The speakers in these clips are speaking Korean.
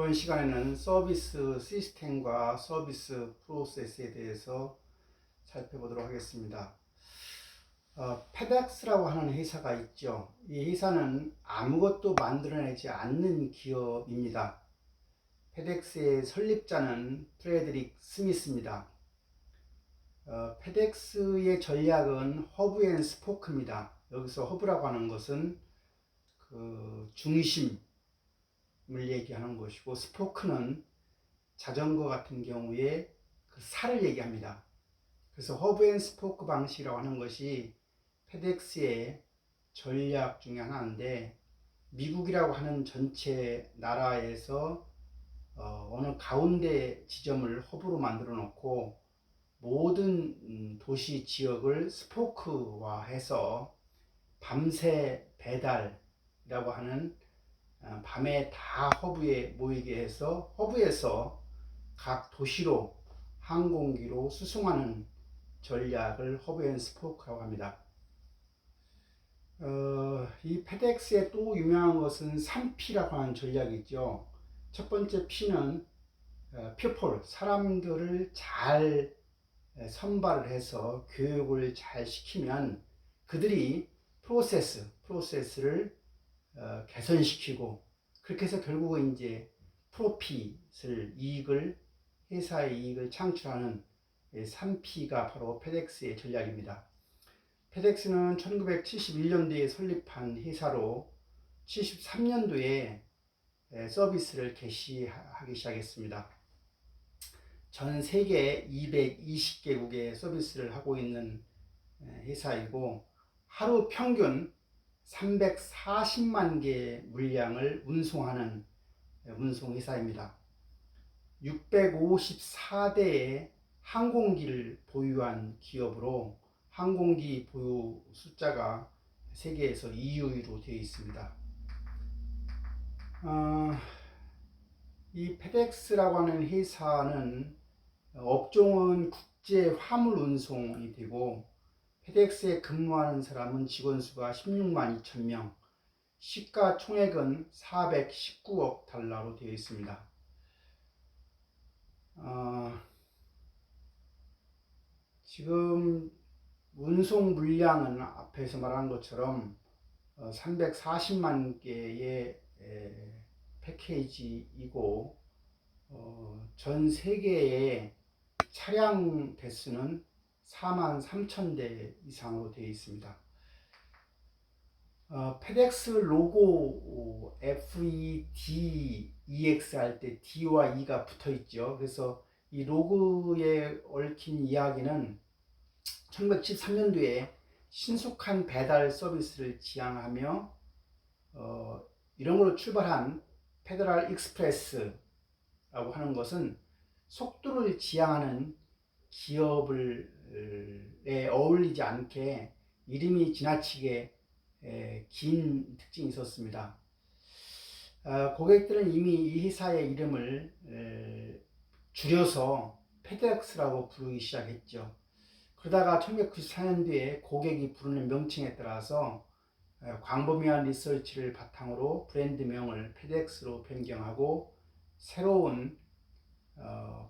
이번 시간에는 서비스 시스템과 서비스 프로세스에 대해서 살펴보도록 하겠습니다. 페덱스라고 하는 회사가 있죠. 이 회사는 아무것도 만들어내지 않는 기업입니다. 페덱스의 설립자는 프레드릭 스미스입니다. 페덱스의 전략은 허브 앤 스포크입니다. 여기서 허브라고 하는 것은 그 중심을 얘기하는 것이고, 스포크는 자전거 같은 경우에 그 살을 얘기합니다. 그래서 허브 앤 스포크 방식이라고 하는 것이 페덱스의 전략 중에 하나인데, 미국이라고 하는 전체 나라에서 어느 가운데 지점을 허브로 만들어 놓고 모든 도시 지역을 스포크화해서 밤새 배달이라고 하는, 밤에 다 허브에 모이게 해서 허브에서 각 도시로 항공기로 수송하는 전략을 허브 앤 스포크라고 합니다. 이 페덱스의 또 유명한 것은 3P라고 하는 전략이 있죠. 첫 번째 P는 people, 사람들을 잘 선발을 해서 교육을 잘 시키면 그들이 프로세스를 개선시키고, 그렇게 해서 결국은 이제 프로핏을, 회사의 이익을 창출하는 3P가 바로 페덱스의 전략입니다. 페덱스는 1971년도에 설립한 회사로 73년도에 서비스를 개시하기 시작했습니다. 전 세계 220개국에 서비스를 하고 있는 회사이고, 하루 평균 340만 개 물량을 운송하는 운송회사입니다. 654대의 항공기를 보유한 기업으로 항공기 보유 숫자가 세계에서 2위로 되어 있습니다. 이 페덱스라고 하는 회사는 업종은 국제 화물 운송이 되고, 페덱스에 근무하는 사람은 직원 수가 16만 2천 명, 시가총액은 419억 달러로 되어 있습니다. 지금 운송 물량은 앞에서 말한 것처럼 340만 개의 패키지이고, 전 세계의 차량 대수는 4만 3천 대 이상으로 되어 있습니다. 페덱스 로고 FEDEX 할 때 D와 E가 붙어 있죠. 그래서 이 로고에 얽힌 이야기는 1973년도에 신속한 배달 서비스를 지향하며 이런 걸로 출발한 페더럴 익스프레스라고 하는 것은 속도를 지향하는 기업에 어울리지 않게 이름이 지나치게 긴 특징이 있었습니다. 고객들은 이미 이 회사의 이름을 줄여서 페덱스라고 부르기 시작했죠. 그러다가 1994년도에 고객이 부르는 명칭에 따라서 광범위한 리서치를 바탕으로 브랜드명을 페덱스로 변경하고 새로운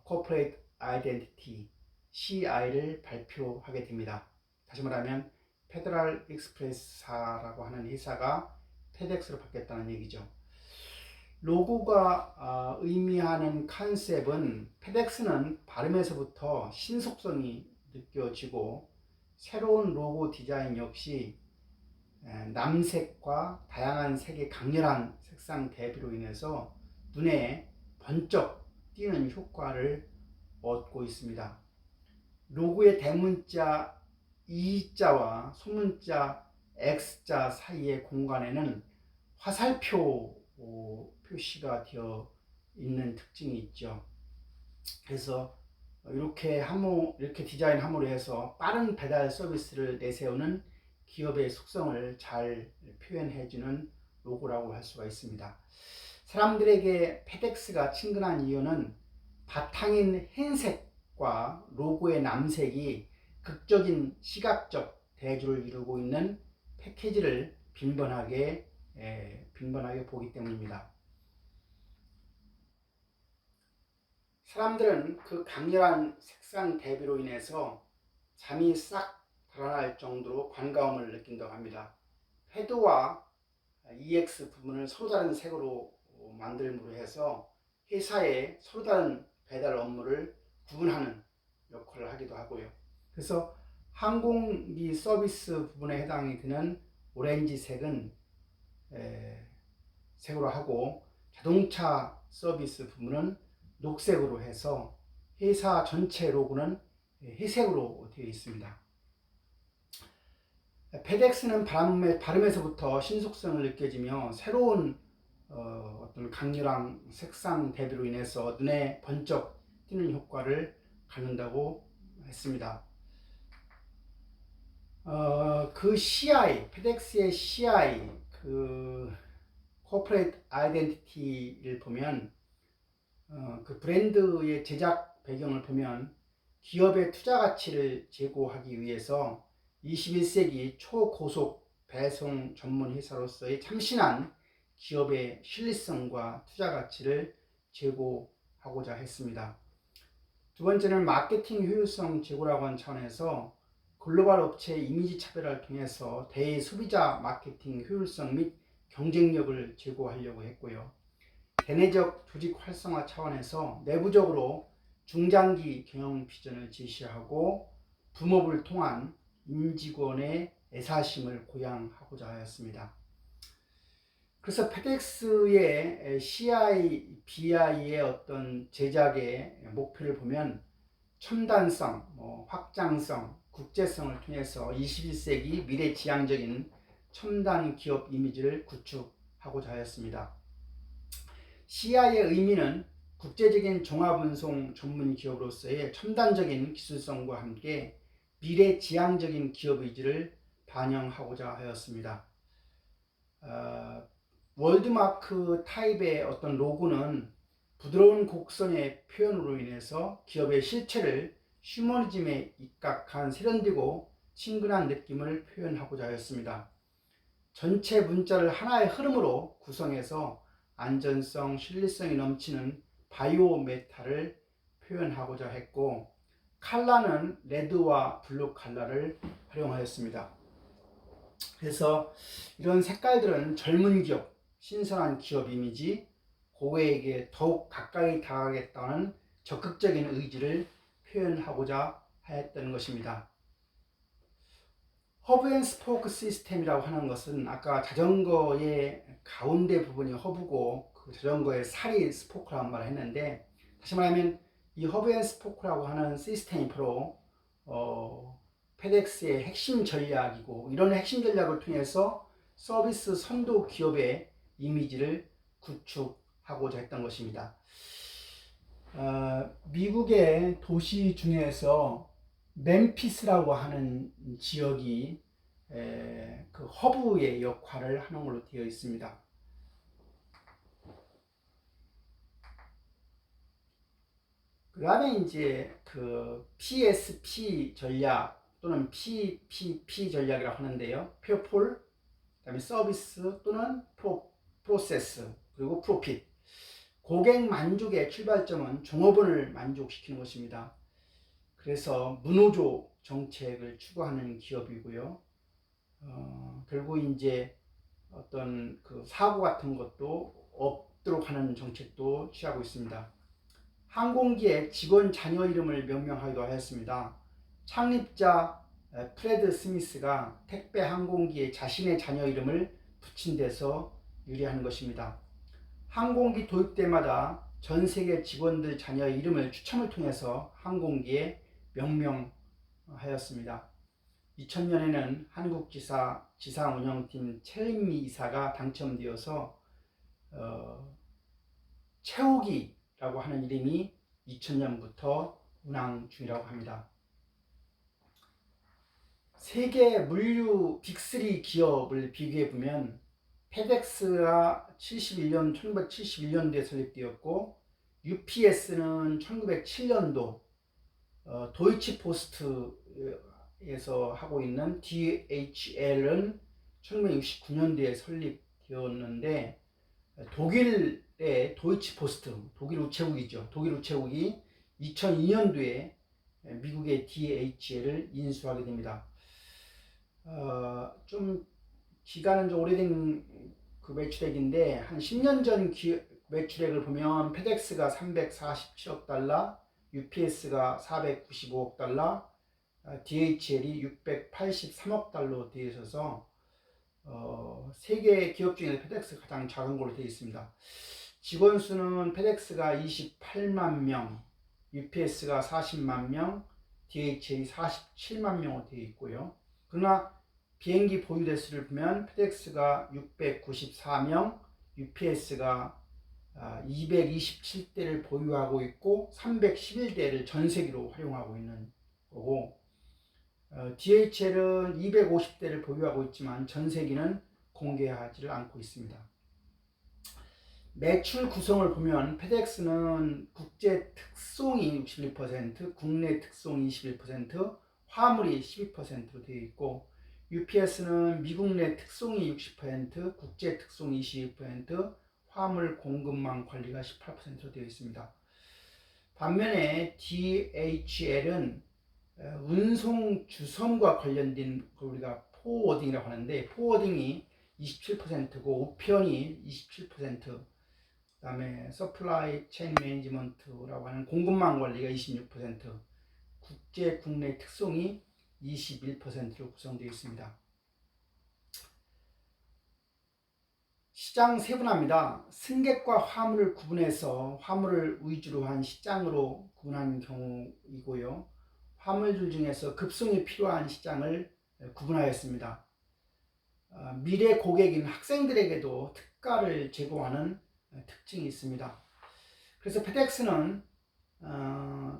Corporate Identity CI를 발표하게 됩니다. 다시 말하면 페더럴 익스프레스사라고 하는 회사가 페덱스로 바뀌었다는 얘기죠. 로고가 의미하는 컨셉은, 페덱스는 발음에서부터 신속성이 느껴지고, 새로운 로고 디자인 역시 남색과 다양한 색의 강렬한 색상 대비로 인해서 눈에 번쩍 띄는 효과를 얻고 있습니다. 로고의 대문자 E자와 소문자 X자 사이의 공간에는 화살표 표시가 되어 있는 특징이 있죠. 그래서 이렇게 디자인함으로 해서 빠른 배달 서비스를 내세우는 기업의 속성을 잘 표현해주는 로고라고 할 수가 있습니다. 사람들에게 페덱스가 친근한 이유는 바탕인 흰색과 로고의 남색이 극적인 시각적 대조를 이루고 있는 패키지를 빈번하게 보기 때문입니다. 사람들은 그 강렬한 색상 대비로 인해서 잠이 싹 달아날 정도로 반가움을 느낀다고 합니다. 패드와 EX 부분을 서로 다른 색으로 만들므로 해서 회사의 서로 다른 배달 업무를 구분하는 역할을 하기도 하고요. 그래서 항공기 서비스 부분에 해당이 되는 오렌지색은 색으로 하고, 자동차 서비스 부분은 녹색으로 해서 회사 전체 로고는 회색으로 되어 있습니다. 페덱스는 발음에서부터 신속성을 느껴지며 새로운 어떤 강렬한 색상 대비로 인해서 눈에 번쩍 띄는 효과를 갖는다고 했습니다. 그 CI, 페덱스의 CI, 그 Corporate Identity를 보면 그 브랜드의 제작 배경을 보면 기업의 투자 가치를 제고하기 위해서 21세기 초고속 배송 전문 회사로서의 참신한 기업의 신뢰성과 투자 가치를 제고하고자 했습니다. 두 번째는 마케팅 효율성 제고라고 하는 차원에서 글로벌 업체의 이미지 차별화를 통해서 대소비자 마케팅 효율성 및 경쟁력을 제고하려고 했고요. 대내적 조직 활성화 차원에서 내부적으로 중장기 경영 비전을 제시하고 붐업을 통한 임직원의 애사심을 고양하고자 하였습니다. 그래서 페덱스의 CI, BI의 어떤 제작의 목표를 보면 첨단성, 확장성, 국제성을 통해서 21세기 미래지향적인 첨단 기업 이미지를 구축하고자 하였습니다. CI의 의미는 국제적인 종합운송 전문 기업으로서의 첨단적인 기술성과 함께 미래지향적인 기업 의지를 반영하고자 하였습니다. 월드마크 타입의 어떤 로고는 부드러운 곡선의 표현으로 인해서 기업의 실체를 휴머니즘에 입각한 세련되고 친근한 느낌을 표현하고자 하였습니다. 전체 문자를 하나의 흐름으로 구성해서 안전성, 신뢰성이 넘치는 바이오 메탈을 표현하고자 했고, 컬러는 레드와 블루 컬러를 활용하였습니다. 그래서 이런 색깔들은 젊은 기업, 신선한 기업 이미지, 고객에게 더욱 가까이 다가가겠다는 적극적인 의지를 표현하고자 하였던 것입니다. 허브 앤 스포크 시스템이라고 하는 것은 아까 자전거의 가운데 부분이 허브고 그 자전거의 살이 스포크라는 말을 했는데, 다시 말하면 이 허브 앤 스포크라고 하는 시스템이 바로 페덱스의 핵심 전략이고, 이런 핵심 전략을 통해서 서비스 선도 기업의 이미지를 구축하고자 했던 것입니다. 미국의 도시 중에서 멤피스라고 하는 지역이 그 허브의 역할을 하는 걸로 되어 있습니다. 그 다음에 이제 그 PSP 전략 또는 PPP 전략이라고 하는데요. People, 그 다음에 서비스 또는 프로세스, 그리고 프로핏. 고객 만족의 출발점은 종업원을 만족시키는 것입니다. 그래서 문호조 정책을 추구하는 기업이고요. 결국 이제 어떤 그 사고 같은 것도 없도록 하는 정책도 취하고 있습니다. 항공기에 직원 자녀 이름을 명명하기도 하였습니다. 창립자 프레드 스미스가 택배 항공기에 자신의 자녀 이름을 붙인 데서 유래하는 것입니다. 항공기 도입 때마다 전 세계 직원들 자녀의 이름을 추첨을 통해서 항공기에 명명하였습니다. 2000년에는 한국지사운영팀 최은미 이사가 당첨되어서 채우기라고 하는 이름이 2000년부터 운항 중이라고 합니다. 세계 물류 빅3 기업을 비교해보면 페덱스가 1971년도에 설립되었고, UPS는 1907년도, 도이치 포스트에서 하고 있는 DHL은 1969년도에 설립되었는데, 독일의 도이치 포스트, 독일 우체국이죠. 독일 우체국이 2002년도에 미국의 DHL을 인수하게 됩니다. 좀 기간은 좀 오래된 그 매출액인데 한 10년 전 매출액을 보면 페덱스가 347억 달러, UPS가 495억 달러, DHL이 683억 달러로 되어 있어서 세계 기업 중에 페덱스가 가장 작은 걸로 되어 있습니다. 직원 수는 페덱스가 28만 명, UPS가 40만 명, DHL이 47만 명으로 되어 있고요. 그러나 비행기 보유 대수를 보면 페덱스가 694명, UPS가 227대를 보유하고 있고 311대를 전세기로 활용하고 있는 거고, DHL은 250대를 보유하고 있지만 전세기는 공개하지 않고 있습니다. 매출 구성을 보면 페덱스는 국제 특송이 61%, 국내 특송이 21%, 화물이 12%로 되어 있고, UPS는 미국 내 특송이 60%, 국제 특송이 22%, 화물 공급망 관리가 18%로 되어 있습니다. 반면에 DHL은 운송 주선과 관련된 우리가 포워딩이라고 하는데, 포워딩이 27%고 우편이 27%, 그 다음에 서플라이 체인 매니지먼트라고 하는 공급망 관리가 26%, 국제 국내 특송이 21%로 구성되어 있습니다. 시장 세분화입니다. 승객과 화물을 구분해서 화물을 위주로 한 시장으로 구분하는 경우이고요. 화물들 중에서 급송이 필요한 시장을 구분하였습니다. 미래 고객인 학생들에게도 특가를 제공하는 특징이 있습니다. 그래서 페덱스는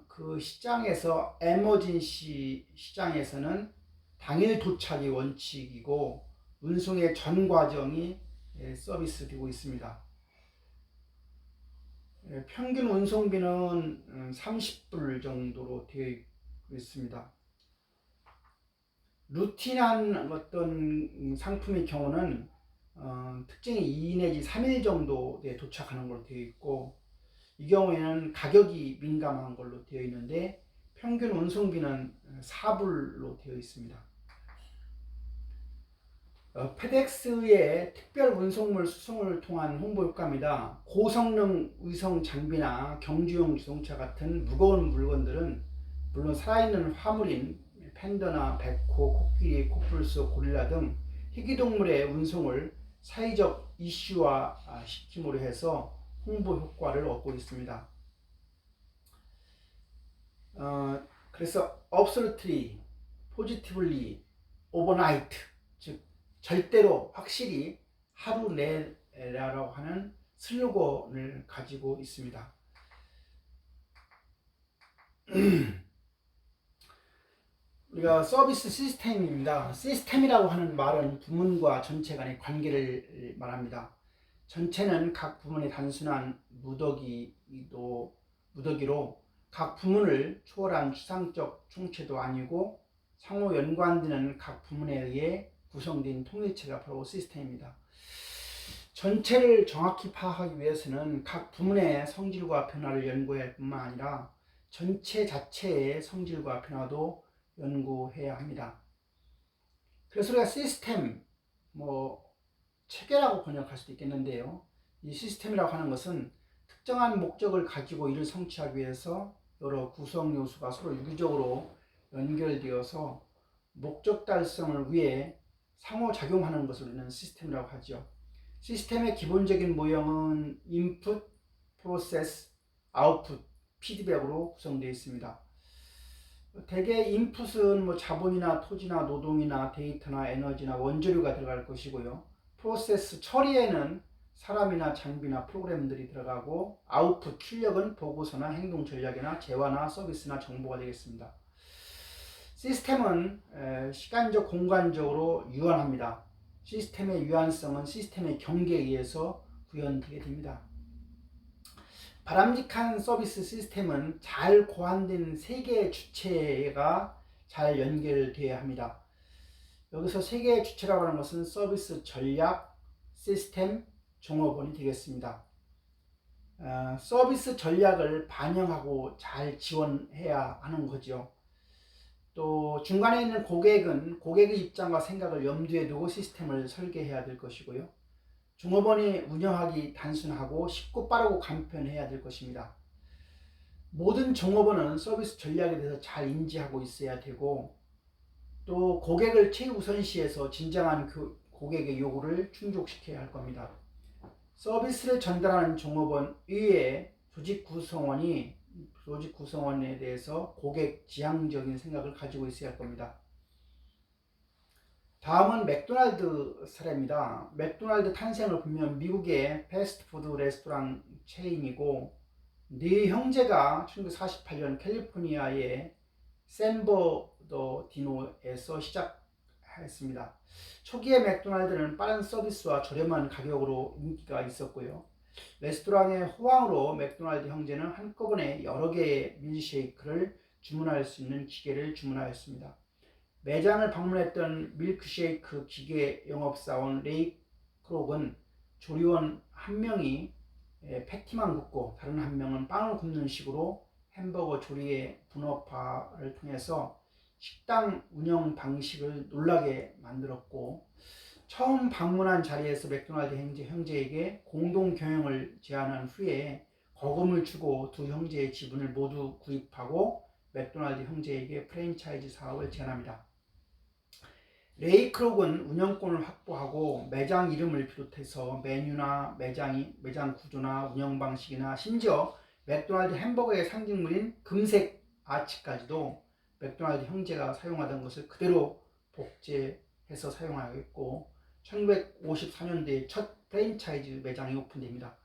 그 시장에서 에머전시 시장에서는 당일 도착이 원칙이고 운송의 전 과정이 서비스되고 있습니다. 평균 운송비는 30불 정도로 되어 있습니다. 루틴한 어떤 상품의 경우는 특징이 2 내지 3일 정도에 도착하는 걸로 되어 있고, 이 경우에는 가격이 민감한 걸로 되어 있는데 평균 운송비는 4불로 되어 있습니다. 페덱스의 특별 운송물 수송을 통한 홍보 효과입니다. 고성능 위성 장비나 경주용 자동차 같은 무거운 물건들은 물론 살아있는 화물인 팬더나 백호, 코끼리, 코뿔소, 고릴라 등 희귀동물의 운송을 사회적 이슈화 시킴으로 해서 홍보 효과를 얻고 있습니다. 그래서 absolutely, positively, overnight, 즉 절대로, 확실히, 하루 내라고 하는 슬로건을 가지고 있습니다. 우리가 서비스 시스템입니다. 시스템이라고 하는 말은 부문과 전체 간의 관계를 말합니다. 전체는 각 부문의 단순한 무더기로 각 부문을 초월한 추상적 총체도 아니고 상호 연관되는 각 부문에 의해 구성된 통일체가 바로 시스템입니다. 전체를 정확히 파악하기 위해서는 각 부문의 성질과 변화를 연구해야 할 뿐만 아니라 전체 자체의 성질과 변화도 연구해야 합니다. 그래서 우리가 시스템, 체계라고 번역할 수도 있겠는데요. 이 시스템이라고 하는 것은 특정한 목적을 가지고 이를 성취하기 위해서 여러 구성 요소가 서로 유기적으로 연결되어서 목적 달성을 위해 상호작용하는 것을 우리는 시스템이라고 하죠. 시스템의 기본적인 모형은 인풋, 프로세스, 아웃풋, 피드백으로 구성되어 있습니다. 대개 인풋은 자본이나 토지나 노동이나 데이터나 에너지나 원재료가 들어갈 것이고요. 프로세스 처리에는 사람이나 장비나 프로그램들이 들어가고, 아웃풋 출력은 보고서나 행동 전략이나 재화나 서비스나 정보가 되겠습니다. 시스템은 시간적 공간적으로 유한합니다. 시스템의 유한성은 시스템의 경계에 의해서 구현되게 됩니다. 바람직한 서비스 시스템은 잘 고안된 세 개의 주체가 잘 연결되어야 합니다. 여기서 세 개의 주체라고 하는 것은 서비스 전략, 시스템, 종업원이 되겠습니다. 서비스 전략을 반영하고 잘 지원해야 하는 거죠. 또 중간에 있는 고객은 고객의 입장과 생각을 염두에 두고 시스템을 설계해야 될 것이고요. 종업원이 운영하기 단순하고 쉽고 빠르고 간편해야 될 것입니다. 모든 종업원은 서비스 전략에 대해서 잘 인지하고 있어야 되고, 또 고객을 최우선시해서 진정한 고객의 요구를 충족시켜야 할 겁니다. 서비스를 전달하는 종업원 이외에 조직 구성원에 대해서 고객 지향적인 생각을 가지고 있어야 할 겁니다. 다음은 맥도날드 사례입니다. 맥도날드 탄생을 보면 미국의 패스트푸드 레스토랑 체인이고, 네 형제가 1948년 캘리포니아의 샌버너디노에서 시작했습니다. 초기에 맥도날드는 빠른 서비스와 저렴한 가격으로 인기가 있었고요. 레스토랑의 호황으로 맥도날드 형제는 한꺼번에 여러 개의 밀쉐이크를 주문할 수 있는 기계를 주문하였습니다. 매장을 방문했던 밀크쉐이크 기계 영업사원 레이 크록은 조리원 한 명이 패티만 굽고 다른 한 명은 빵을 굽는 식으로 햄버거 조리의 분업화를 통해서 식당 운영 방식을 놀라게 만들었고, 처음 방문한 자리에서 맥도날드 형제에게 공동 경영을 제안한 후에 거금을 주고 두 형제의 지분을 모두 구입하고 맥도날드 형제에게 프랜차이즈 사업을 제안합니다. 레이 크록은 운영권을 확보하고 매장 이름을 비롯해서 메뉴나 매장 구조나 운영 방식이나 심지어 맥도날드 햄버거의 상징물인 금색 아치까지도 맥도날드 형제가 사용하던 것을 그대로 복제해서 사용하였고, 1954년도에 첫 프랜차이즈 매장이 오픈됩니다.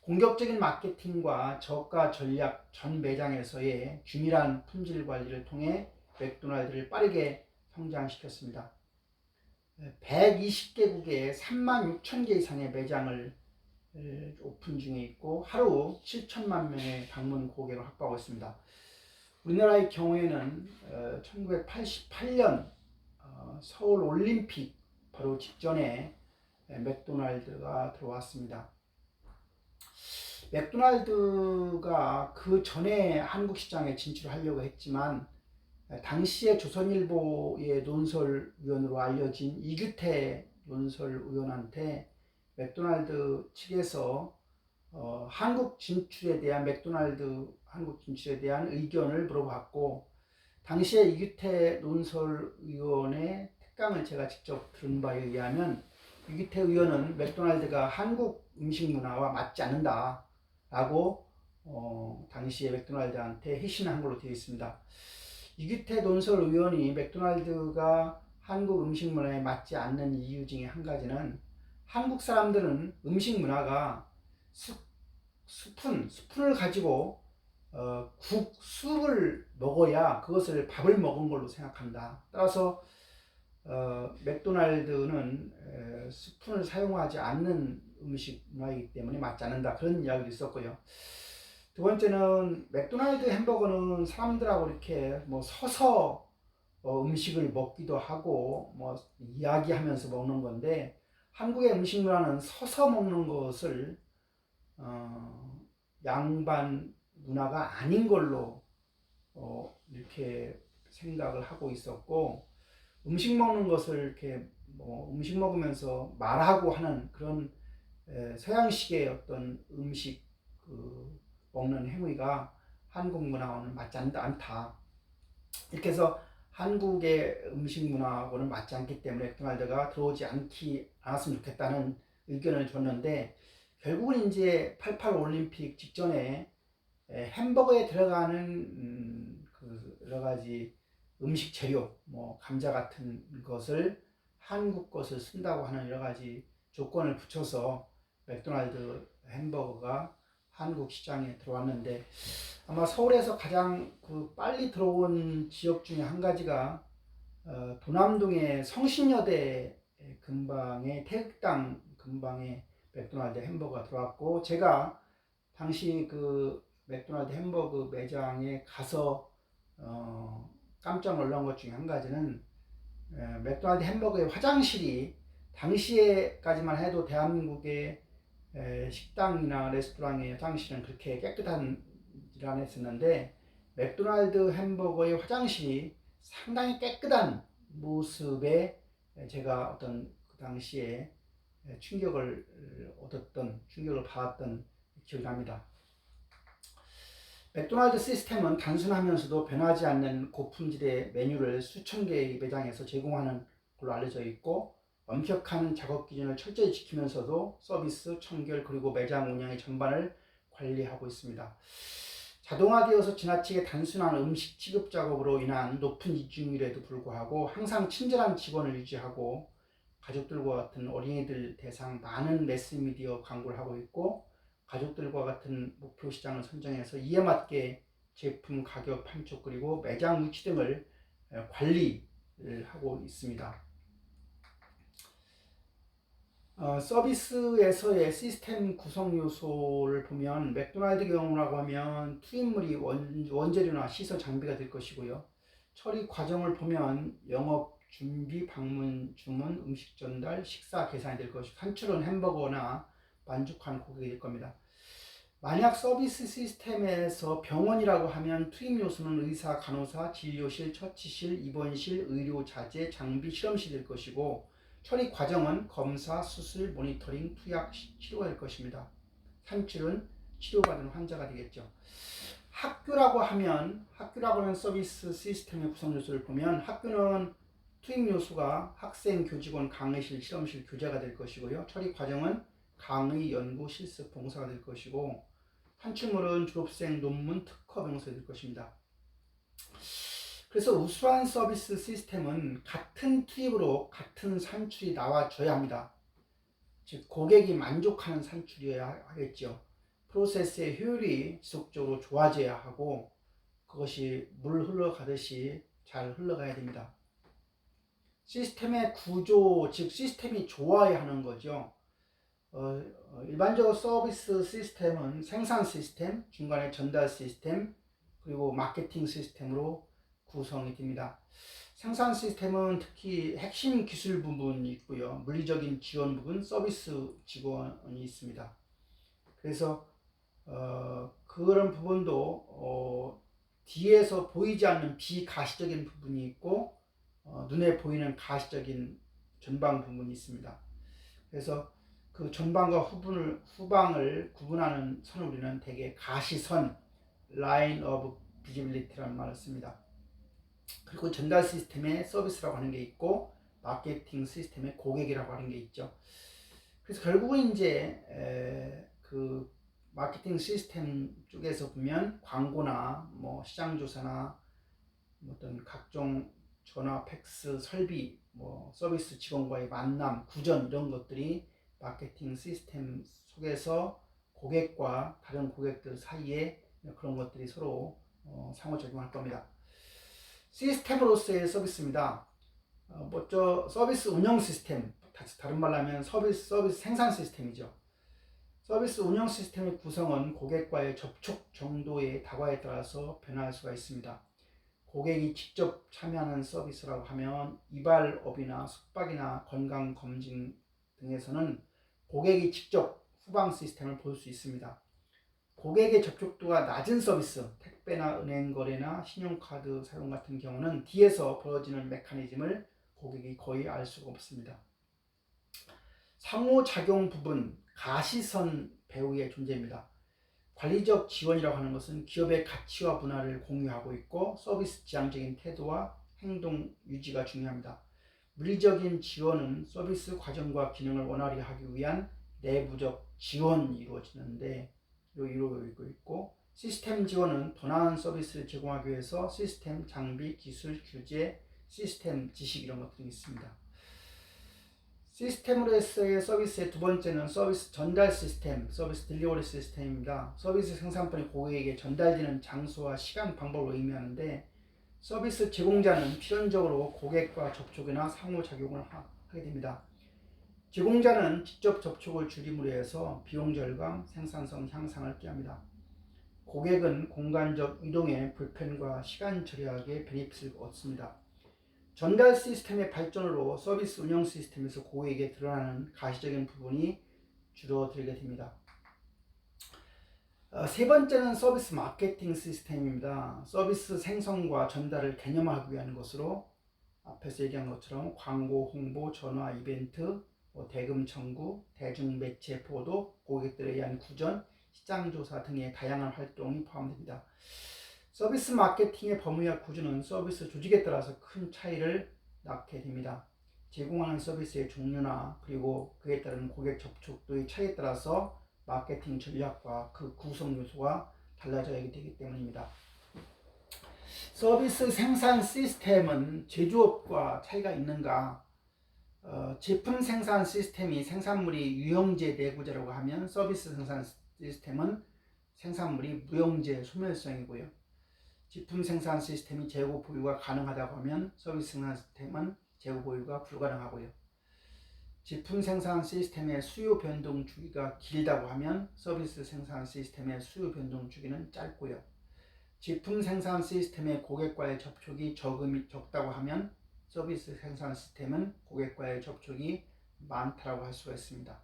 공격적인 마케팅과 저가 전략, 전 매장에서의 균일한 품질 관리를 통해 맥도날드를 빠르게 성장시켰습니다. 120개국에 36,000개 이상의 매장을 오픈 중에 있고 하루 7천만 명의 방문 고객을 확보하고 있습니다. 우리나라의 경우에는 1988년 서울 올림픽 바로 직전에 맥도날드가 들어왔습니다. 맥도날드가 그 전에 한국 시장에 진출하려고 했지만 당시에 조선일보의 논설위원으로 알려진 이규태 논설위원한테 맥도날드 측에서 한국 진출에 대한 의견을 물어봤고, 당시에 이규태 논설위원의 특강을 제가 직접 들은 바에 의하면 이규태 의원은 맥도날드가 한국 음식 문화와 맞지 않는다 라고 당시에 맥도날드한테 회신한 걸로 되어 있습니다. 이규태 논설위원이 맥도날드가 한국 음식 문화에 맞지 않는 이유 중에 한 가지는, 한국 사람들은 음식 문화가 스푼을 가지고 수육을 먹어야 그것을 밥을 먹은 걸로 생각한다. 따라서 맥도날드는 스푼을 사용하지 않는 음식 문화이기 때문에 맞지 않는다, 그런 이야기도 있었고요. 두 번째는 맥도날드 햄버거는 사람들하고 이렇게 서서 음식을 먹기도 하고 이야기하면서 먹는 건데, 한국의 음식 문화는 서서 먹는 것을 양반 문화가 아닌 걸로 이렇게 생각을 하고 있었고, 음식 먹는 것을 이렇게 음식 먹으면서 말하고 하는 그런 서양식의 어떤 음식 먹는 행위가 한국 문화와는 맞지 않다. 이렇게 해서 한국의 음식 문화하고는 맞지 않기 때문에 맥도날드가 들어오지 않았으면 좋겠다는 의견을 줬는데, 결국은 이제 88 올림픽 직전에 햄버거에 들어가는 여러 가지 음식 재료, 감자 같은 것을 한국 것을 쓴다고 하는 여러 가지 조건을 붙여서 맥도날드 햄버거가 한국 시장에 들어왔는데, 아마 서울에서 가장 빨리 들어온 지역 중에 한 가지가 도남동의 성신여대 근방의 태극당 근방에 맥도날드 햄버거가 들어왔고, 제가 당시 그 맥도날드 햄버거 매장에 가서 깜짝 놀란 것 중에 한 가지는 맥도날드 햄버거의 화장실이 당시에까지만 해도 대한민국의 식당이나 레스토랑의 화장실은 그렇게 깨끗한질 않았었는데 맥도날드 햄버거의 화장실이 상당히 깨끗한 모습에 제가 어떤 그 당시에 충격을 받았던 기억이 납니다. 맥도날드 시스템은 단순하면서도 변하지 않는 고품질의 메뉴를 수천 개의 매장에서 제공하는 걸로 알려져 있고, 엄격한 작업 기준을 철저히 지키면서도 서비스, 청결, 그리고 매장 운영의 전반을 관리하고 있습니다. 자동화되어서 지나치게 단순한 음식 취급 작업으로 인한 높은 이중률에도 불구하고 항상 친절한 직원을 유지하고, 가족들과 같은 어린이들 대상 많은 매스미디어 광고를 하고 있고, 가족들과 같은 목표 시장을 선정해서 이에 맞게 제품 가격 판촉 그리고 매장 위치 등을 관리를 하고 있습니다. 서비스에서의 시스템 구성 요소를 보면 맥도날드 경우라고 하면 투입물이 원재료나 시설 장비가 될 것이고요. 처리 과정을 보면 영업 준비, 방문 주문, 음식 전달, 식사 계산이 될 것이고, 산출은 햄버거나 만족한 고객이 될 겁니다. 만약 서비스 시스템에서 병원이라고 하면 투입 요소는 의사, 간호사, 진료실, 처치실, 입원실, 의료자재, 장비, 실험실이 될 것이고, 처리 과정은 검사, 수술, 모니터링, 투약, 치료가 될 것입니다. 산출은 치료받은 환자가 되겠죠. 학교라고 하는 서비스 시스템의 구성 요소를 보면, 학교는 투입 요소가 학생, 교직원, 강의실, 실험실, 교재가 될 것이고요. 처리 과정은 강의, 연구, 실습, 봉사가 될 것이고, 산출물은 졸업생, 논문, 특허, 병사가 될 것입니다. 그래서 우수한 서비스 시스템은 같은 투입으로 같은 산출이 나와줘야 합니다. 즉 고객이 만족하는 산출이어야 하겠죠. 프로세스의 효율이 지속적으로 좋아져야 하고, 그것이 물 흘러가듯이 잘 흘러가야 됩니다. 시스템의 구조, 즉 시스템이 좋아야 하는 거죠. 일반적으로 서비스 시스템은 생산 시스템, 중간에 전달 시스템, 그리고 마케팅 시스템으로 구성이 됩니다. 생산 시스템은 특히 핵심 기술 부분이 있고요. 물리적인 지원 부분, 서비스 직원이 있습니다. 그래서 그런 부분도 뒤에서 보이지 않는 비가시적인 부분이 있고, 눈에 보이는 가시적인 전방 부분이 있습니다. 그래서 그 전방과 후방을 구분하는 선을 우리는 대개 가시선, Line of Visibility라는 말을 씁니다. 그리고 전달 시스템에 서비스라고 하는 게 있고, 마케팅 시스템에 고객이라고 하는 게 있죠. 그래서 결국은 이제 그 마케팅 시스템 쪽에서 보면 광고나 뭐 시장 조사나 어떤 각종 전화, 팩스, 설비, 뭐 서비스 직원과의 만남, 구전 이런 것들이 마케팅 시스템 속에서 고객과 다른 고객들 사이에 그런 것들이 서로 상호작용할 겁니다. 시스템으로서의 서비스입니다. 먼저 서비스 운영 시스템, 다른 말로 하면 서비스 생산 시스템이죠. 서비스 운영 시스템의 구성은 고객과의 접촉 정도의 다과에 따라서 변할 수가 있습니다. 고객이 직접 참여하는 서비스라고 하면 이발업이나 숙박이나 건강검진 등에서는 고객이 직접 후방 시스템을 볼 수 있습니다. 고객의 접촉도가 낮은 서비스, 택배나 은행 거래나 신용카드 사용 같은 경우는 뒤에서 벌어지는 메커니즘을 고객이 거의 알 수가 없습니다. 상호작용 부분, 가시선 배후의 존재입니다. 관리적 지원이라고 하는 것은 기업의 가치와 문화를 공유하고 있고, 서비스 지향적인 태도와 행동 유지가 중요합니다. 물리적인 지원은 서비스 과정과 기능을 원활히 하기 위한 내부적 지원이 이루어지고 있고, 시스템 지원은 더 나은 서비스를 제공하기 위해서 시스템 장비, 기술, 규제, 시스템 지식 이런 것들이 있습니다. 시스템으로서의 서비스의 두 번째는 서비스 전달 시스템, 서비스 딜리버리 시스템입니다. 서비스 생산품이 고객에게 전달되는 장소와 시간, 방법을 의미하는데, 서비스 제공자는 필연적으로 고객과 접촉이나 상호작용을 하게 됩니다. 제공자는 직접 접촉을 줄임으로 해서 비용 절감, 생산성 향상을 기합니다. 고객은 공간적 이동의 불편과 시간 절약의 베네핏을 얻습니다. 전달 시스템의 발전으로 서비스 운영 시스템에서 고객에게 드러나는 가시적인 부분이 줄어들게 됩니다. 세 번째는 서비스 마케팅 시스템입니다. 서비스 생성과 전달을 개념화하기 위한 것으로 앞에서 얘기한 것처럼 광고, 홍보, 전화, 이벤트, 대금 청구, 대중매체 보도, 고객들에 의한 구전, 시장조사 등의 다양한 활동이 포함됩니다. 서비스 마케팅의 범위와 구조는 서비스 조직에 따라서 큰 차이를 낳게 됩니다. 제공하는 서비스의 종류나 그리고 그에 따른 고객 접촉도의 차이에 따라서 마케팅 전략과 그 구성 요소가 달라져야 되기 때문입니다. 서비스 생산 시스템은 제조업과 차이가 있는가? 제품 생산 시스템이 생산물이 유형제 내구재라고 하면 서비스 생산 시스템은 생산물이 무형재 소멸성이고요. 제품 생산 시스템이 재고 보유가 가능하다고 하면 서비스 생산 시스템은 재고 보유가 불가능하고요. 제품 생산 시스템의 수요 변동 주기가 길다고 하면 서비스 생산 시스템의 수요 변동 주기는 짧고요. 제품 생산 시스템의 고객과의 접촉이 적다고 하면 서비스 생산 시스템은 고객과의 접촉이 많다고 할 수가 있습니다.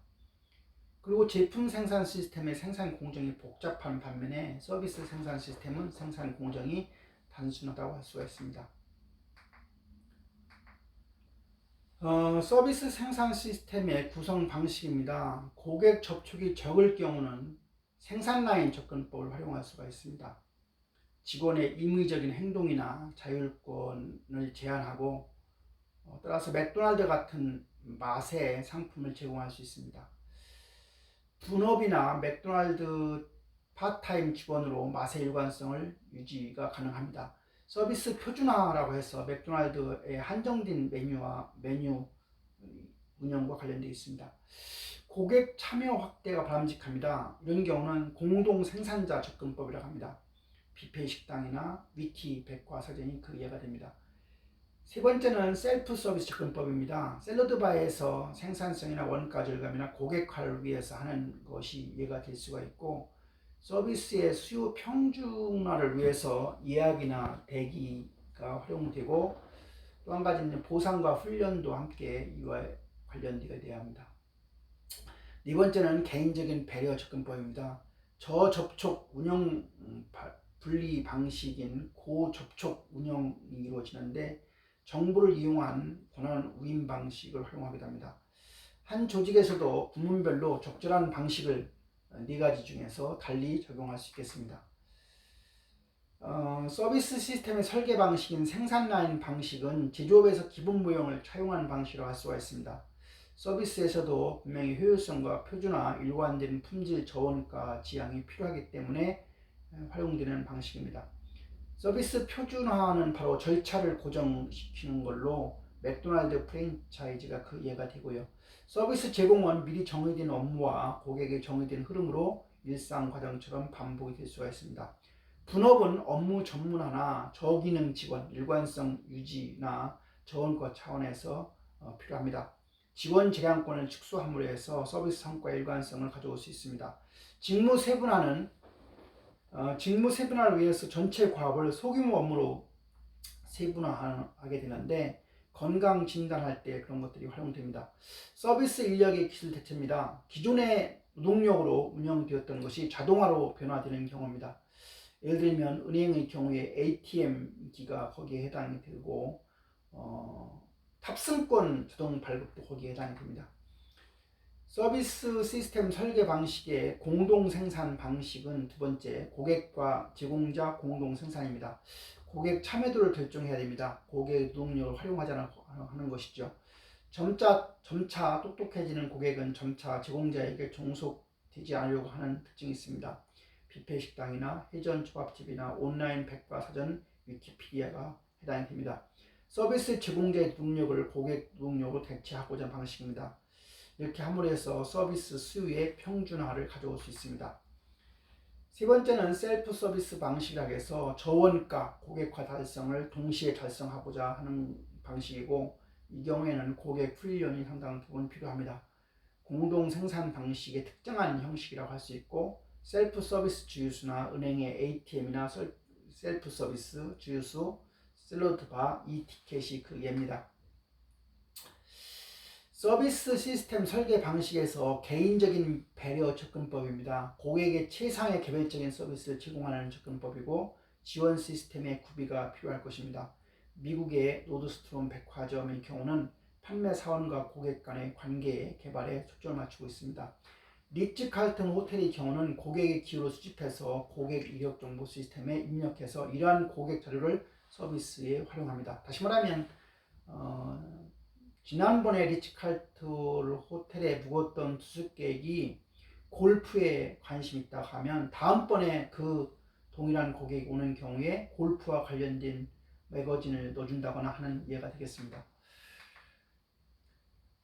그리고 제품 생산 시스템의 생산 공정이 복잡한 반면에 서비스 생산 시스템은 생산 공정이 단순하다고 할 수가 있습니다. 서비스 생산 시스템의 구성 방식입니다. 고객 접촉이 적을 경우는 생산 라인 접근법을 활용할 수가 있습니다. 직원의 임의적인 행동이나 자율권을 제한하고 따라서 맥도날드 같은 맛의 상품을 제공할 수 있습니다. 분업이나 맥도날드 파트타임 직원으로 맛의 일관성을 유지가 가능합니다. 서비스 표준화라고 해서 맥도날드의 한정된 메뉴 운영과 관련되어 있습니다. 고객 참여 확대가 바람직합니다. 이런 경우는 공동 생산자 접근법이라고 합니다. 뷔페 식당이나 위키 백과사전이 그 예가 됩니다. 세 번째는 셀프 서비스 접근법입니다. 샐러드바에서 생산성이나 원가 절감이나 고객화를 위해서 하는 것이 예가 될 수가 있고, 서비스의 수요 평준화를 위해서 예약이나 대기가 활용되고, 또 한 가지는 보상과 훈련도 함께 이와 관련되어야 합니다. 네 번째는 개인적인 배려 접근법입니다. 저접촉 운영 분리 방식인 고접촉 운영이 이루어지는데, 정보를 이용한 권한 우임 방식을 활용하기도 합니다. 한 조직에서도 부문별로 적절한 방식을 네 가지 중에서 달리 적용할 수 있겠습니다. 서비스 시스템의 설계 방식인 생산 라인 방식은 제조업에서 기본 모형을 차용한 방식으로 할 수가 있습니다. 서비스에서도 분명히 효율성과 표준화, 일관된 품질 저원가 지향이 필요하기 때문에 활용되는 방식입니다. 서비스 표준화는 바로 절차를 고정시키는 걸로 맥도날드 프랜차이즈가 그 예가 되고요. 서비스 제공은 미리 정해진 업무와 고객의 정해진 흐름으로 일상 과정처럼 반복이 될 수가 있습니다. 분업은 업무 전문화나 저기능 직원, 일관성 유지나 저원가 차원에서 필요합니다. 직원 재량권을 축소함으로 해서 서비스 성과 일관성을 가져올 수 있습니다. 직무 세분화를 위해서 전체 과업을 소규모 업무로 세분화하게 되는데, 건강 진단할 때 그런 것들이 활용됩니다. 서비스 인력의 기술 대체입니다. 기존의 노동력으로 운영되었던 것이 자동화로 변화되는 경우입니다. 예를 들면 은행의 경우에 ATM기가 거기에 해당이 되고, 탑승권 자동 발급도 거기에 해당이 됩니다. 서비스 시스템 설계 방식의 공동 생산 방식은 두 번째, 고객과 제공자 공동 생산입니다. 고객 참여도를 결정해야 됩니다. 고객 노동력을 활용하지 하는 것이죠. 점차 똑똑해지는 고객은 점차 제공자에게 종속되지 않으려고 하는 특징이 있습니다. 뷔페 식당이나 회전 초밥집이나 온라인 백과사전, 위키피디아가 해당이 됩니다. 서비스 제공자의 노동력을 고객 노동력으로 대체하고자 하는 방식입니다. 이렇게 함으로 해서 서비스 수요의 평준화를 가져올 수 있습니다. 세 번째는 셀프 서비스 방식이라고 해서 저원가 고객화 달성을 동시에 달성하고자 하는 방식이고, 이 경우에는 고객 훈련이 상당 부분 필요합니다. 공동 생산 방식의 특정한 형식이라고 할 수 있고, 셀프 서비스 주유소나 은행의 ATM이나 셀프 서비스 주유소, 샐러드바, 이티켓이 그 예입니다. 서비스 시스템 설계 방식에서 개인적인 배려 접근법입니다. 고객의 최상의 개별적인 서비스를 제공하는 접근법이고 지원 시스템의 구비가 필요할 것입니다. 미국의 노드스트롬 백화점의 경우는 판매 사원과 고객 간의 관계 개발에 초점을 맞추고 있습니다. 리츠 칼튼 호텔의 경우는 고객의 기호를 수집해서 고객 이력 정보 시스템에 입력해서 이러한 고객 자료를 서비스에 활용합니다. 다시 말하면 지난번에 리츠칼트 호텔에 묵었던 투숙객이 골프에 관심 있다 하면 다음번에 그 동일한 고객이 오는 경우에 골프와 관련된 매거진을 넣어준다거나 하는 예가 되겠습니다.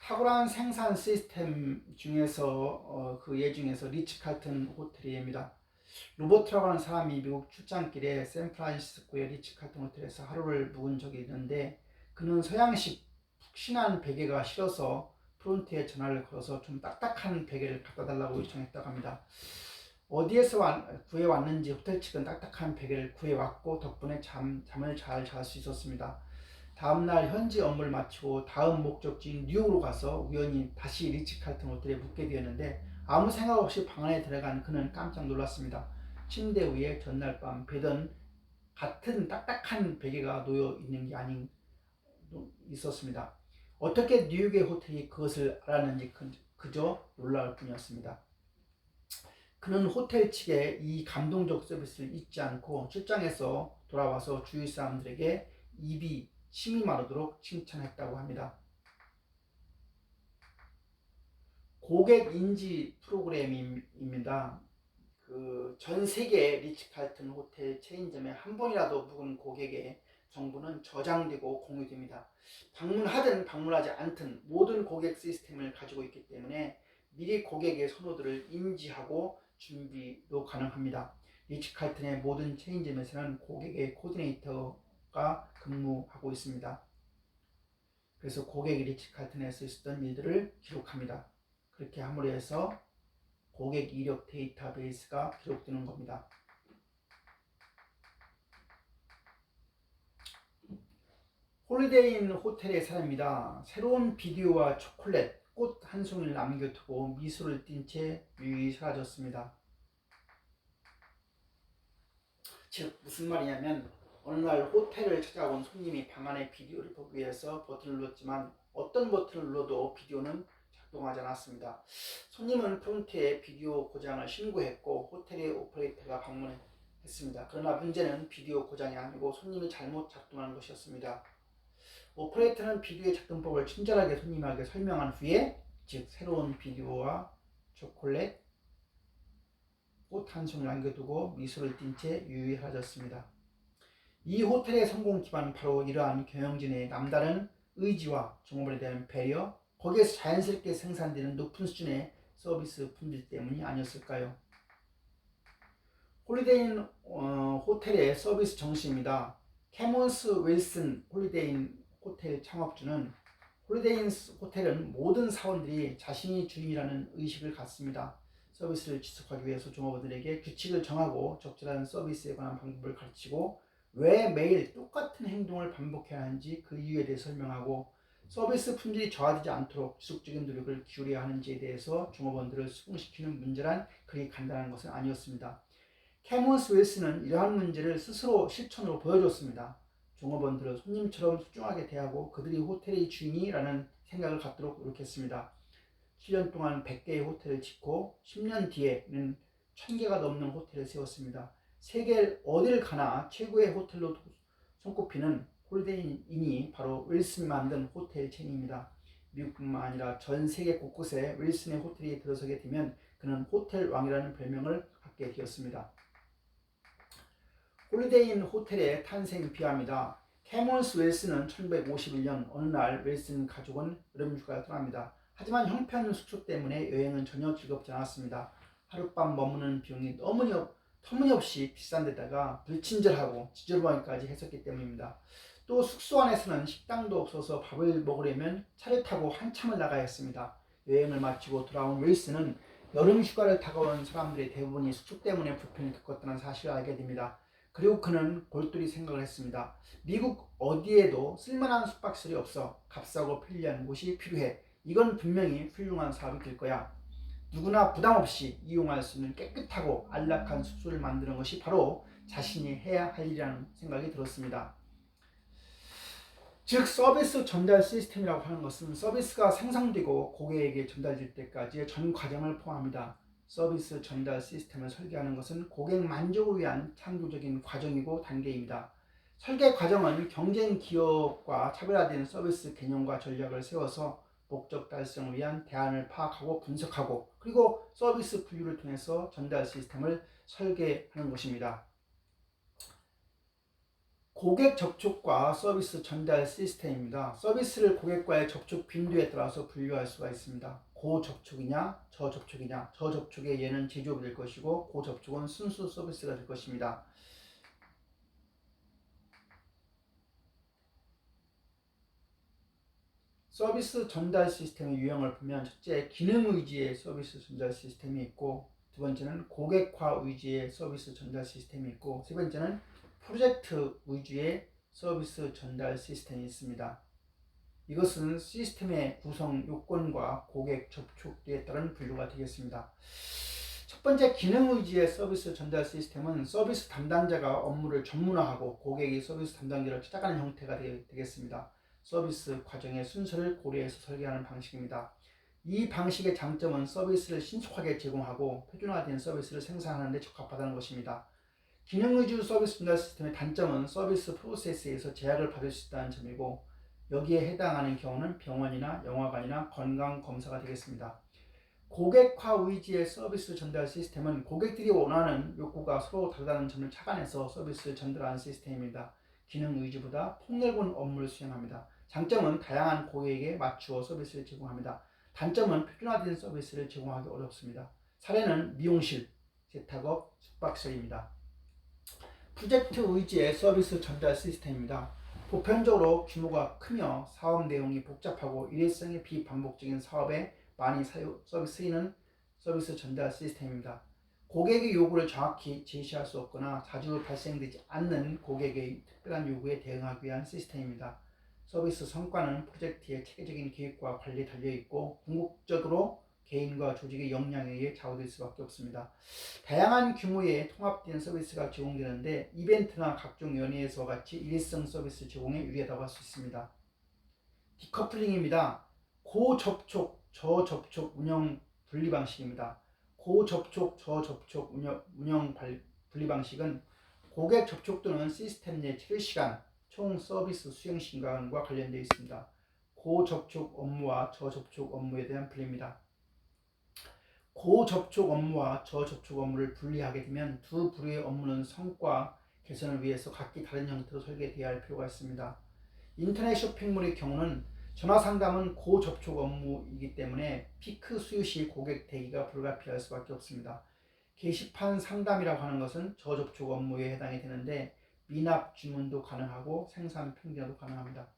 탁월한 생산 시스템 중에서 그 예 중에서 리츠칼튼 호텔입니다. 로버트라고 하는 사람이 미국 출장길에 샌프란시스코의 리츠칼튼 호텔에서 하루를 묵은 적이 있는데 그는 서양식 푹신한 베개가 싫어서 프론트에 전화를 걸어서 좀 딱딱한 베개를 갖다 달라고 요청했다고 합니다. 어디에서 구해왔는지 호텔 측은 딱딱한 베개를 구해왔고 덕분에 잠을 잘 잘 수 있었습니다. 다음날 현지 업무를 마치고 다음 목적지인 뉴욕으로 가서 우연히 다시 리츠칼튼 호텔에 묵게 되었는데 아무 생각 없이 방 안에 들어간 그는 깜짝 놀랐습니다. 침대 위에 전날 밤 베던 같은 딱딱한 베개가 놓여 있는 게 아닌 있었습니다. 어떻게 뉴욕의 호텔이 그것을 알았는지 그저 놀라울 뿐이었습니다. 그는 호텔 측의 이 감동적 서비스를 잊지 않고 출장에서 돌아와서 주위 사람들에게 입이 침이 마르도록 칭찬했다고 합니다. 고객 인지 프로그램입니다. 전 세계 리츠칼튼 호텔 체인점에 한 번이라도 묵은 고객의 정보는 저장되고 공유됩니다. 방문하든 방문하지 않든 모든 고객 시스템을 가지고 있기 때문에 미리 고객의 선호도를 인지하고 준비도 가능합니다. 리츠칼튼의 모든 체인점에서는 고객의 코디네이터가 근무하고 있습니다. 그래서 고객이 리츠칼튼에서 있었던 일들을 기록합니다. 그렇게 함으로 해서 고객 이력 데이터베이스가 기록되는 겁니다. 홀리데이인 호텔의 사례입니다. 새로운 비디오와 초콜릿, 꽃 한 송이를 남겨두고 미소를 띤 채 유유히 사라졌습니다. 즉 무슨 말이냐면 어느 날 호텔을 찾아온 손님이 방 안의 비디오를 보기 위해서 버튼을 눌렀지만 어떤 버튼을 눌러도 비디오는 작동하지 않았습니다. 손님은 프론트에 비디오 고장을 신고했고 호텔의 오퍼레이터가 방문했습니다. 그러나 문제는 비디오 고장이 아니고 손님이 잘못 작동한 것이었습니다. 오퍼레이터는 비디오의 작동법을 친절하게 손님에게 설명한 후에 즉 새로운 비디오와 초콜릿, 꽃 한 송이를 남겨두고 미소를 띤 채 유유히 사라졌습니다. 이 호텔의 성공 기반은 바로 이러한 경영진의 남다른 의지와 종업원에 대한 배려, 거기에서 자연스럽게 생산되는 높은 수준의 서비스 품질 때문이 아니었을까요? 홀리데이인 호텔의 서비스 정신입니다. 캐몬스 윌슨 홀리데이인 호텔 창업주는 홀리데이인 호텔은 모든 사원들이 자신이 주인이라는 의식을 갖습니다. 서비스를 지속하기 위해서 종업원들에게 규칙을 정하고 적절한 서비스에 관한 방법을 가르치고 왜 매일 똑같은 행동을 반복해야 하는지 그 이유에 대해 설명하고 서비스 품질이 저하되지 않도록 지속적인 노력을 기울여야 하는지에 대해서 종업원들을 수긍시키는 문제란 그리 간단한 것은 아니었습니다. 캐몬스 윌슨은 이러한 문제를 스스로 실천으로 보여줬습니다. 종업원들을 손님처럼 소중하게 대하고 그들이 호텔의 주인이라는 생각을 갖도록 노력했습니다. 7년 동안 100개의 호텔을 짓고 10년 뒤에는 1000개가 넘는 호텔을 세웠습니다. 세계 어딜 가나 최고의 호텔로 손꼽히는 홀리데이인이 바로 윌슨이 만든 호텔 체인입니다. 미국뿐만 아니라 전 세계 곳곳에 윌슨의 호텔이 들어서게 되면 그는 호텔 왕이라는 별명을 갖게 되었습니다. 홀리데이인 호텔의 탄생 비화입니다. 캐몬스 윌슨은 1951년 어느 날 윌슨 가족은 여름휴가를 떠납니다. 하지만 형편없는 숙소 때문에 여행은 전혀 즐겁지 않았습니다. 하룻밤 머무는 비용이 터무니없이 비싼 데다가 불친절하고 지저분하기까지 했었기 때문입니다. 또 숙소 안에서는 식당도 없어서 밥을 먹으려면 차를 타고 한참을 나가야 했습니다. 여행을 마치고 돌아온 윌슨은 여름 휴가를 다가오는 사람들의 대부분이 숙소 때문에 불편을 겪었다는 사실을 알게 됩니다. 그리고 그는 골똘히 생각을 했습니다. 미국 어디에도 쓸만한 숙박시설이 없어 값싸고 편리한 곳이 필요해. 이건 분명히 훌륭한 사업이 될 거야. 누구나 부담 없이 이용할 수 있는 깨끗하고 안락한 숙소를 만드는 것이 바로 자신이 해야 할 일이라는 생각이 들었습니다. 즉 서비스 전달 시스템이라고 하는 것은 서비스가 생성되고 고객에게 전달될 때까지의 전 과정을 포함합니다. 서비스 전달 시스템을 설계하는 것은 고객 만족을 위한 창조적인 과정이고 단계입니다. 설계 과정은 경쟁 기업과 차별화된 서비스 개념과 전략을 세워서 목적 달성을 위한 대안을 파악하고 분석하고 그리고 서비스 분류를 통해서 전달 시스템을 설계하는 것입니다. 고객 접촉과 서비스 전달 시스템입니다. 서비스를 고객과의 접촉 빈도에 따라서 분류할 수가 있습니다. 고접촉이냐, 저접촉이냐, 저접촉의 예는 제조업이 될 것이고 고접촉은 순수 서비스가 될 것입니다. 서비스 전달 시스템의 유형을 보면 첫째, 기능 의지의 서비스 전달 시스템이 있고 두 번째는 고객화 의지의 서비스 전달 시스템이 있고 세 번째는 프로젝트 위주의 서비스 전달 시스템이 있습니다. 이것은 시스템의 구성 요건과 고객 접촉에 따른 분류가 되겠습니다. 첫 번째 기능 의지의 서비스 전달 시스템은 서비스 담당자가 업무를 전문화하고 고객이 서비스 담당자를 찾아가는 형태가 되겠습니다. 서비스 과정의 순서를 고려해서 설계하는 방식입니다. 이 방식의 장점은 서비스를 신속하게 제공하고 표준화된 서비스를 생산하는 데 적합하다는 것입니다. 기능 위주 서비스 전달 시스템의 단점은 서비스 프로세스에서 제약을 받을 수 있다는 점이고 여기에 해당하는 경우는 병원이나 영화관이나 건강검사가 되겠습니다. 고객화 위주의 서비스 전달 시스템은 고객들이 원하는 욕구가 서로 다르다는 점을 착안해서 서비스를 전달하는 시스템입니다. 기능 위주보다 폭넓은 업무를 수행합니다. 장점은 다양한 고객에게 맞추어 서비스를 제공합니다. 단점은 표준화된 서비스를 제공하기 어렵습니다. 사례는 미용실, 세탁업, 숙박시설입니다. 프로젝트 의지의 서비스 전달 시스템입니다. 보편적으로 규모가 크며 사업 내용이 복잡하고 일회성의 비반복적인 사업에 많이 쓰이는 서비스 전달 시스템입니다. 고객의 요구를 정확히 제시할 수 없거나 자주 발생되지 않는 고객의 특별한 요구에 대응하기 위한 시스템입니다. 서비스 성과는 프로젝트의 체계적인 계획과 관리에 달려있고 궁극적으로 개인과 조직의 역량에 의해 좌우될 수밖에 없습니다. 다양한 규모의 통합된 서비스가 제공되는데 이벤트나 각종 연회에서 같이 일회성 서비스 제공에 유리하다고 할 수 있습니다. 디커플링입니다. 고접촉, 저접촉 운영 분리 방식입니다. 고접촉, 저접촉 운영 분리 방식은 고객 접촉 또는 시스템 내 체류 시간, 총 서비스 수행 시간과 관련되어 있습니다. 고접촉 업무와 저접촉 업무에 대한 분리입니다. 고접촉 업무와 저접촉 업무를 분리하게 되면 두 부류의 업무는 성과 개선을 위해서 각기 다른 형태로 설계되어야 할 필요가 있습니다. 인터넷 쇼핑몰의 경우는 전화 상담은 고접촉 업무이기 때문에 피크 수요 시 고객 대기가 불가피할 수밖에 없습니다. 게시판 상담이라고 하는 것은 저접촉 업무에 해당이 되는데 미납 주문도 가능하고 생산 평균화도 가능합니다.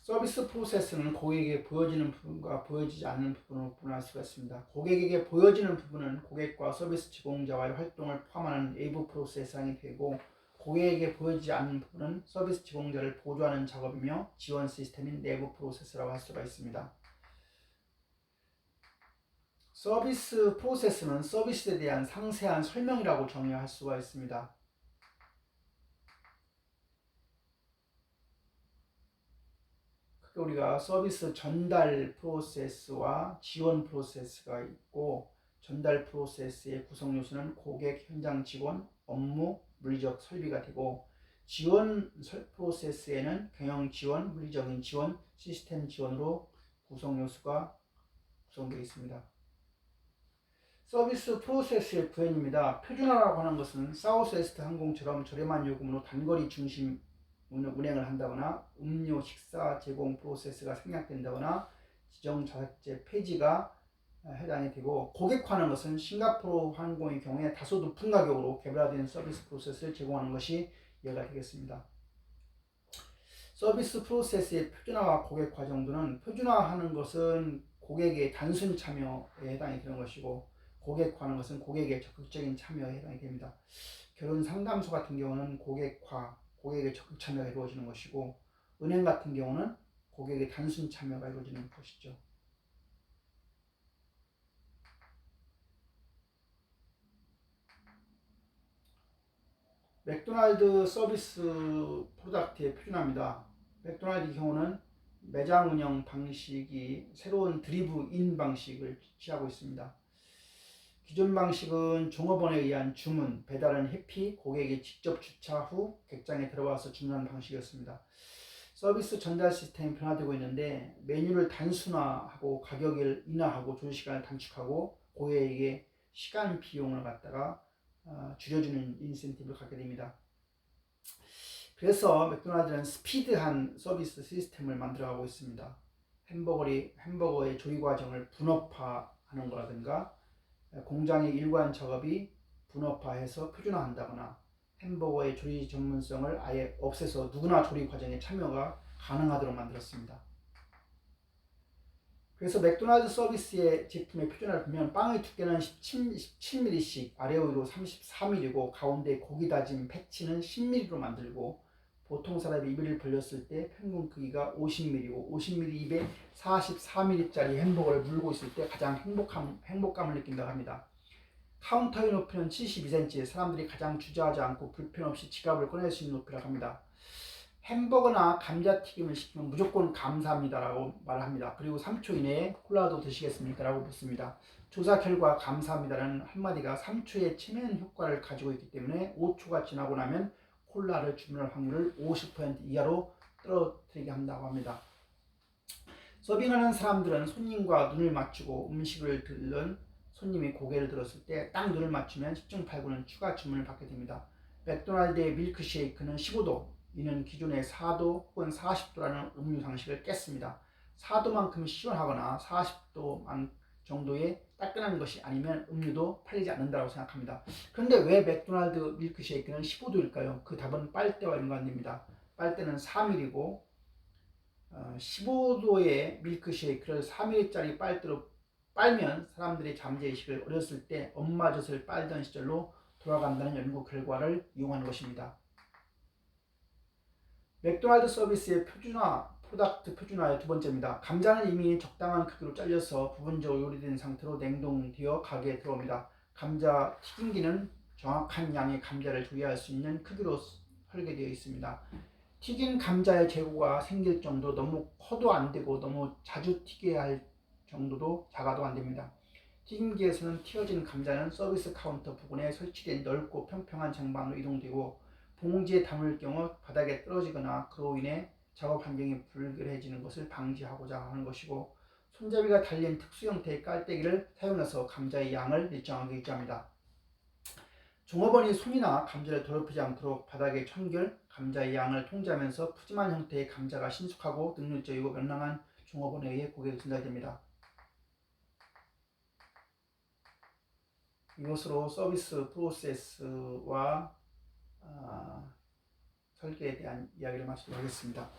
서비스 프로세스는 고객에게 보여지는 부분과 보여지지 않는 부분으로 구분할 수가 있습니다. 고객에게 보여지는 부분은 고객과 서비스 제공자와의 활동을 포함하는 외부 프로세스상이 되고 고객에게 보여지지 않는 부분은 서비스 제공자를 보조하는 작업이며 지원 시스템인 내부 프로세스라고 할 수가 있습니다. 서비스 프로세스는 서비스에 대한 상세한 설명이라고 정의할 수가 있습니다. 우리가 서비스 전달 프로세스와 지원 프로세스가 있고 전달 프로세스의 구성 요소는 고객, 현장 직원, 업무, 물리적 설비가 되고 지원 프로세스에는 경영 지원, 물리적인 지원, 시스템 지원으로 구성 요소가 구성되어 있습니다. 서비스 프로세스의 구현입니다. 표준화라고 하는 것은 사우스웨스트 항공처럼 저렴한 요금으로 단거리 중심 운행을 한다거나 음료 식사 제공 프로세스가 생략된다거나 지정 자격제 폐지가 해당이 되고 고객화하는 것은 싱가포르 항공의 경우에 다소 높은 가격으로 개발된 서비스 프로세스를 제공하는 것이 이해가 되겠습니다. 서비스 프로세스의 표준화와 고객화 정도는 표준화하는 것은 고객의 단순 참여에 해당이 되는 것이고 고객화하는 것은 고객의 적극적인 참여에 해당이 됩니다. 결혼 상담소 같은 경우는 고객의 적극 참여가 이루어지는 것이고, 은행 같은 경우는 고객의 단순 참여가 이루어지는 것이죠. 맥도날드 서비스 프로덕트의 표준화입니다. 맥도날드 경우는 매장 운영 방식이 새로운 드리브-인 방식을 취하고 있습니다. 기존 방식은 종업원에 의한 주문, 배달은 해피, 고객이 직접 주차 후 객장에 들어와서 주문하는 방식이었습니다. 서비스 전달 시스템이 변화되고 있는데, 메뉴를 단순화하고 가격을 인하하고 조리 시간을 단축하고 고객에게 시간 비용을 갖다가 줄여주는 인센티브를 갖게 됩니다. 그래서 맥도날드는 스피드한 서비스 시스템을 만들어가고 있습니다. 햄버거의 조리 과정을 분업화하는 거라든가, 공장의 일관 작업이 분업화해서 표준화한다거나, 햄버거의 조리 전문성을 아예 없애서 누구나 조리 과정에 참여가 가능하도록 만들었습니다. 그래서 맥도날드 서비스의 제품의 표준화를 보면, 빵의 두께는 17mm씩 아래 위로 34mm고 가운데 고기 다진 패치는 10mm로 만들고, 보통 사람이 입을 벌렸을 때 평균 크기가 50mm고 50mm 입에 44mm짜리 햄버거를 물고 있을 때 가장 행복감을 느낀다고 합니다. 카운터의 높이는 72cm, 사람들이 가장 주저하지 않고 불편 없이 지갑을 꺼낼 수 있는 높이라고 합니다. 햄버거나 감자튀김을 시키면 무조건 감사합니다라고 말합니다. 그리고 3초 이내에 콜라도 드시겠습니까? 라고 묻습니다. 조사 결과 감사합니다라는 한마디가 3초의 체면 효과를 가지고 있기 때문에 5초가 지나고 나면 콜라를 주문할 확률을 50% 이하로 떨어뜨리게 한다고 합니다. 서빙하는 사람들은 손님과 눈을 맞추고, 음식을 들른 손님이 고개를 들었을 때 딱 눈을 맞추면 10중 8구는 추가 주문을 받게 됩니다. 맥도날드의 밀크쉐이크는 15도, 이는 기존의 4도 혹은 40도라는 음료 상식을 깼습니다. 4도만큼 시원하거나 40도 정도의 따끈한 것이 아니면 음료도 팔리지 않는다고 생각합니다. 그런데 왜 맥도날드 밀크쉐이크는 15도일까요? 그 답은 빨대와 연관됩니다. 빨대는 4mm고 15도의 밀크쉐이크를 4mm짜리 빨대로 빨면 사람들이 잠재의식을 어렸을 때 엄마 젖을 빨던 시절로 돌아간다는 연구 결과를 이용한 것입니다. 맥도날드 서비스의 프로덕트 표준화의 두 번째입니다. 감자는 이미 적당한 크기로 잘려서 부분적으로 요리된 상태로 냉동되어 가게에 들어옵니다. 감자 튀김기는 정확한 양의 감자를 조리할 수 있는 크기로 설계되어 있습니다. 튀긴 감자의 재고가 생길 정도로 너무 커도 안 되고 너무 자주 튀겨야 할 정도도 작아도 안 됩니다. 튀김기에서는 튀어진 감자는 서비스 카운터 부근에 설치된 넓고 평평한 쟁반으로 이동되고, 봉지에 담을 경우 바닥에 떨어지거나 그로 인해 작업 환경이 불결해지는 것을 방지하고자 하는 것이고, 손잡이가 달린 특수 형태의 깔때기를 사용해서 감자의 양을 일정하게 유지합니다. 종업원이 손이나 감자를 더럽히지 않도록 바닥에 청결, 감자의 양을 통제하면서 푸짐한 형태의 감자가 신속하고 능률적이고 명랑한 종업원에 의해 고객에 전달됩니다. 이것으로 서비스 프로세스와 설계에 대한 이야기를 마치도록 하겠습니다.